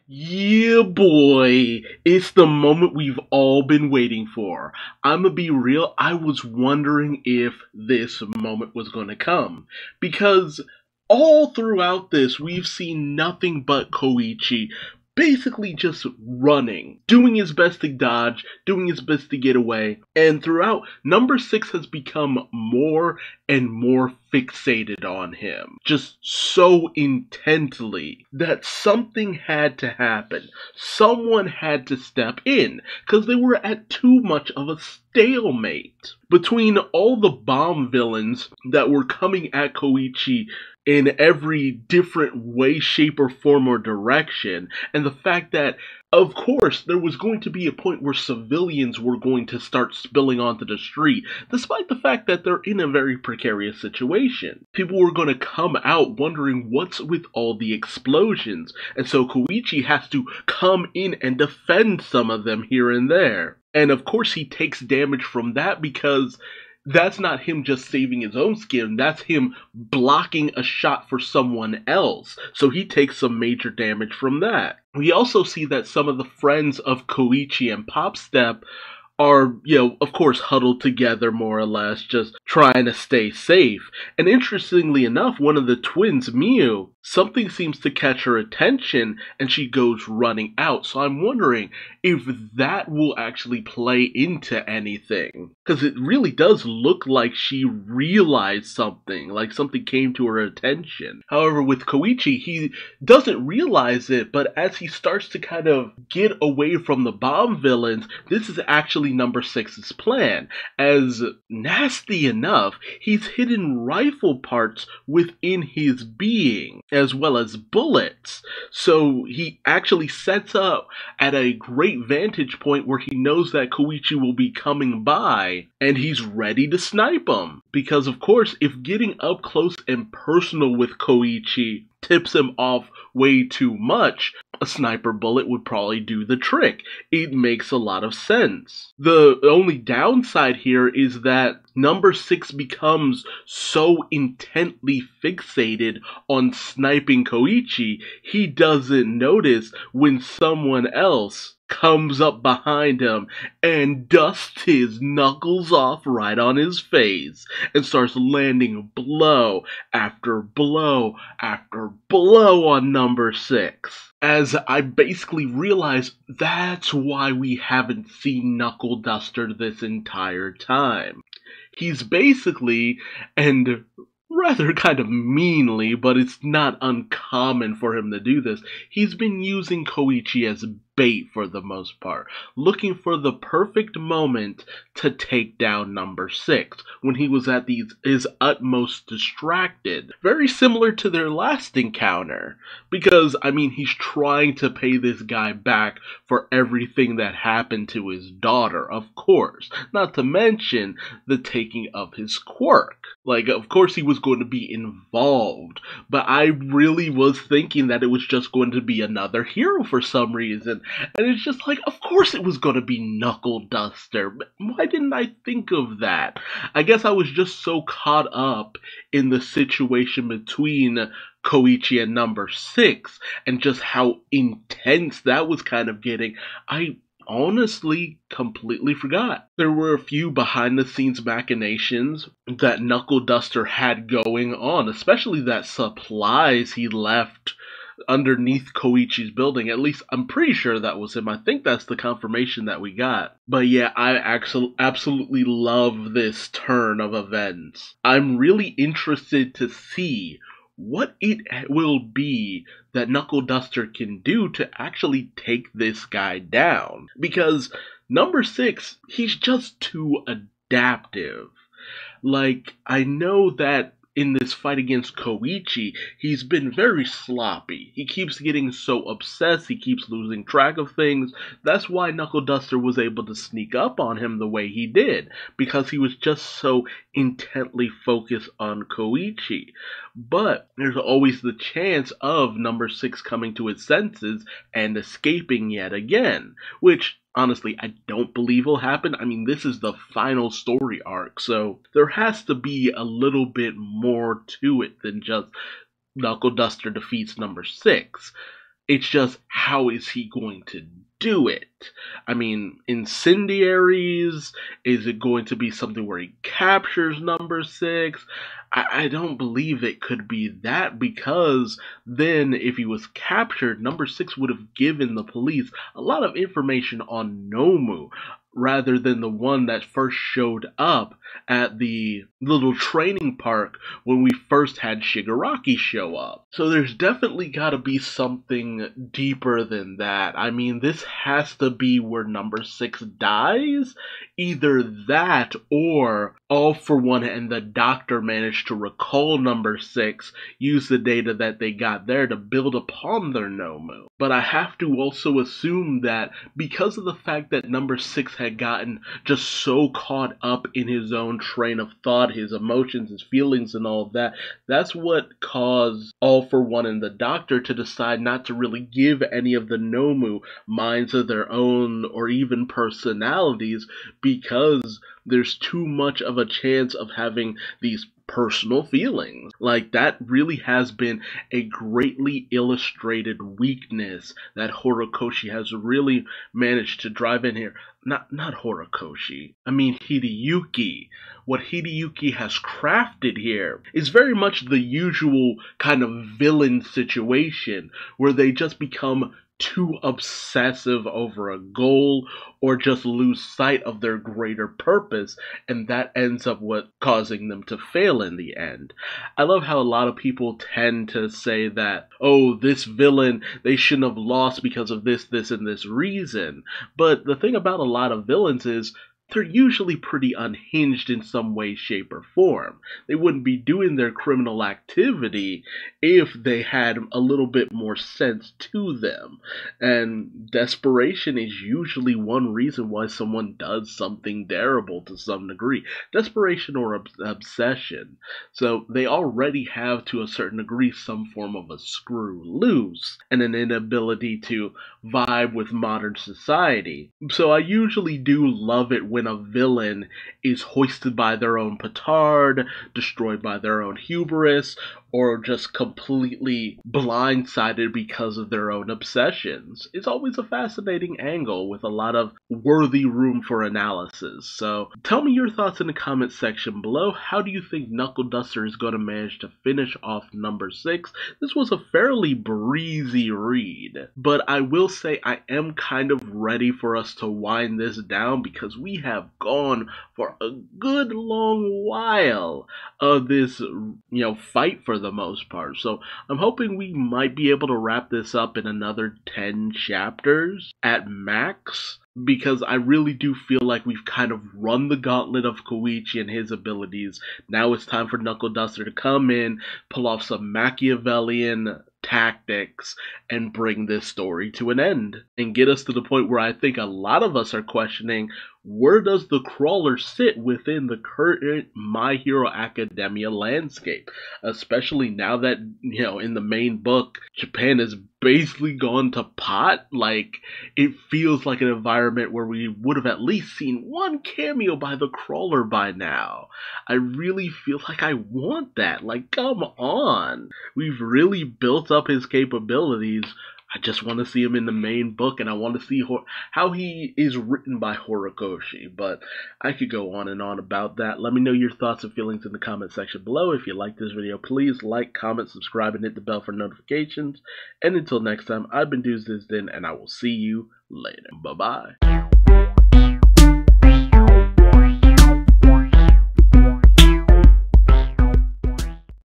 Yeah, boy, it's the moment we've all been waiting for. I'ma be real, I was wondering if this moment was gonna come. Because all throughout this, we've seen nothing but Koichi basically just running, doing his best to dodge, doing his best to get away. And throughout, number 6 has become more and more fixated on him, just so intently that something had to happen. Someone had to step in, because they were at too much of a stalemate. Between all the bomb villains that were coming at Koichi in every different way, shape, or form or direction, and the fact that, of course, there was going to be a point where civilians were going to start spilling onto the street, despite the fact that they're in a very precarious situation. People were going to come out wondering what's with all the explosions, and so Koichi has to come in and defend some of them here and there. And of course he takes damage from that because that's not him just saving his own skin, that's him blocking a shot for someone else. So he takes some major damage from that. We also see that some of the friends of Koichi and Popstep are, of course, huddled together more or less, just trying to stay safe. And interestingly enough, one of the twins, Miu, something seems to catch her attention and she goes running out. So I'm wondering if that will actually play into anything. Because it really does look like she realized something, like something came to her attention. However, with Koichi, he doesn't realize it, but as he starts to kind of get away from the bomb villains, this is actually number 6's plan. As nasty enough, he's hidden rifle parts within his being, as well as bullets. So he actually sets up at a great vantage point where he knows that Koichi will be coming by, and he's ready to snipe him. Because of course, if getting up close and personal with Koichi tips him off way too much, a sniper bullet would probably do the trick. It makes a lot of sense. The only downside here is that number 6 becomes so intently fixated on sniping Koichi, he doesn't notice when someone else comes up behind him and dusts his knuckles off right on his face and starts landing blow after blow after blow on number 6. As I basically realize that's why we haven't seen Knuckle Duster this entire time. He's basically, and rather kind of meanly, but it's not uncommon for him to do this, he's been using Koichi as bait for the most part, looking for the perfect moment to take down number 6 when he was at his utmost distracted. Very similar to their last encounter, because I mean he's trying to pay this guy back for everything that happened to his daughter, of course, not to mention the taking of his quirk. Like, of course he was going to be involved, but I really was thinking that it was just going to be another hero for some reason. And it's just like, of course it was going to be Knuckle Duster. Why didn't I think of that? I guess I was just so caught up in the situation between Koichi and number 6 and just how intense that was kind of getting. I honestly completely forgot. There were a few behind the scenes machinations that Knuckle Duster had going on, especially that supplies he left underneath Koichi's building. At least I'm pretty sure that was him. I think that's the confirmation that we got. But yeah, I absolutely love this turn of events. I'm really interested to see what it will be that Knuckle Duster can do to actually take this guy down. Because number 6, he's just too adaptive. Like, I know that in this fight against Koichi, he's been very sloppy. He keeps getting so obsessed, he keeps losing track of things. That's why Knuckle Duster was able to sneak up on him the way he did, because he was just so intently focused on Koichi. But there's always the chance of number 6 coming to his senses and escaping yet again, which honestly, I don't believe will happen. I mean, this is the final story arc, so there has to be a little bit more to it than just Knuckle Duster defeats number 6. It's just, how is he going to do it? I mean, incendiaries? Is it going to be something where he captures number six? I don't believe it could be that, because then if he was captured, number six would have given the police a lot of information on Nomu, rather than the one that first showed up at the little training park when we first had Shigaraki show up. So there's definitely got to be something deeper than that. I mean, this has to be where number six dies. Either that, or All for One and the doctor managed to recall number six, use the data that they got there to build upon their Nomu. But I have to also assume that because of the fact that number six had gotten just so caught up in his own train of thought, his emotions, his feelings, and all of that, that's what caused All for One and the doctor to decide not to really give any of the Nomu minds of their own or even personalities, because there's too much of a chance of having these personal feelings. Like, that really has been a greatly illustrated weakness that Horikoshi has really managed to drive in here. Not Horikoshi. I mean Hideyuki. What Hideyuki has crafted here is very much the usual kind of villain situation where they just become too obsessive over a goal, or just lose sight of their greater purpose, and that ends up causing them to fail in the end. I love how a lot of people tend to say that, oh, this villain, they shouldn't have lost because of this, and this reason. But the thing about a lot of villains is, they're usually pretty unhinged in some way, shape, or form. They wouldn't be doing their criminal activity if they had a little bit more sense to them. And desperation is usually one reason why someone does something terrible to some degree. Desperation or obsession. So they already have, to a certain degree, some form of a screw loose and an inability to vibe with modern society. So I usually do love it when a villain is hoisted by their own petard, destroyed by their own hubris, or just completely blindsided because of their own obsessions. It's always a fascinating angle with a lot of worthy room for analysis. So tell me your thoughts in the comment section below. How do you think Knuckle Duster is going to manage to finish off number six? This was a fairly breezy read, but I will say I am kind of ready for us to wind this down, because we have gone for a good long while of this, fight for the most part. So I'm hoping we might be able to wrap this up in another 10 chapters at max, because I really do feel like we've kind of run the gauntlet of Koichi and his abilities. Now it's time for Knuckle Duster to come in, pull off some Machiavellian tactics, and bring this story to an end, and get us to the point where I think a lot of us are questioning, where does the crawler sit within the current My Hero Academia landscape? Especially now that, in the main book, Japan has basically gone to pot. Like, it feels like an environment where we would have at least seen one cameo by the crawler by now. I really feel like I want that. Like, come on. We've really built up his capabilities. I just want to see him in the main book, and I want to see how he is written by Horikoshi. But I could go on and on about that. Let me know your thoughts and feelings in the comment section below. If you like this video, please like, comment, subscribe, and hit the bell for notifications. And until next time, I've been Duuz-Diz-Din, and I will see you later. Bye-bye.